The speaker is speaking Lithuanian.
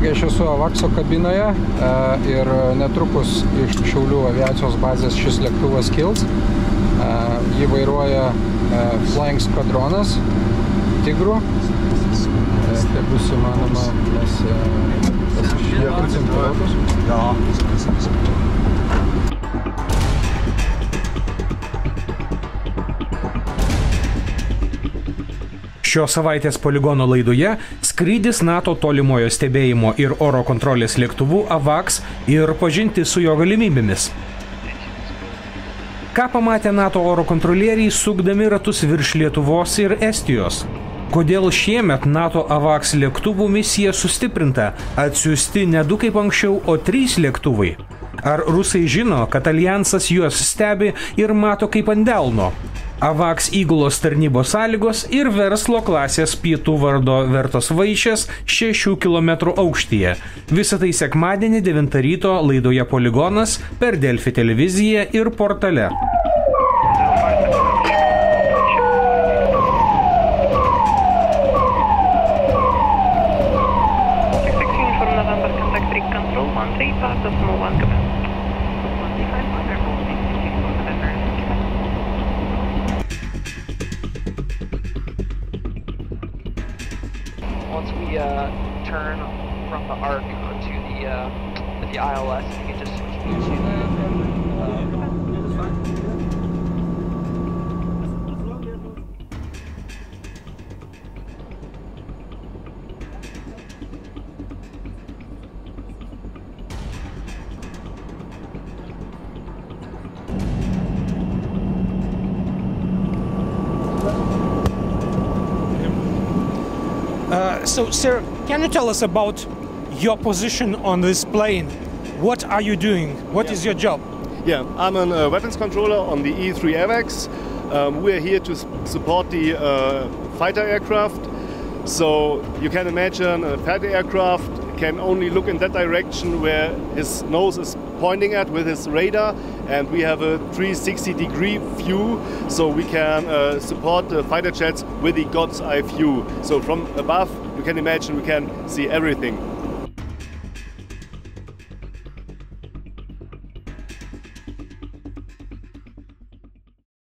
Kągi, aš esu AVAX-o kabinoje ir netrukus iš Šiaulių aviacijos bazės šis lėktuvas kils. Jį vairuoja Flying Squadronas Tigrų. Tai bus įmanoma mes pasižiūrėsim pilotus. Šios savaitės poligono laidoje skrydis NATO tolimojo stebėjimo ir oro kontrolės lėktuvų AVAX ir pažinti su jo galimybėmis. Ką pamatė NATO oro kontrolieriai sukdami ratus virš Lietuvos ir Estijos? Kodėl šiemet NATO AVAX lėktuvų misija sustiprinta, atsiųsti ne 2 kaip anksčiau, o 3 lėktuvai? Ar rusai žino, kad alijansas juos stebi ir mato kaip ant delno? AVAX įgulos tarnybos sąlygos ir verslo klasės pietų vardo vertos vaišės 6 km aukštyje. Visą tai sekmadienį 9 ryto laidoje Poligonas per Delfi televiziją ir portale. Once we turn from the arc onto the ILS, you can just switch views to So, sir, can you tell us about your position on this plane? What are you doing? What is your job? Yeah, I'm a weapons controller on the E3 AVAX. We're here to support the fighter aircraft. So you can imagine a fighter aircraft can only look in that direction where his nose is pointing at with his radar, and we have a 360-degree view, so we can support the fighter jets with the God's eye view. So from above, you can imagine we can see everything.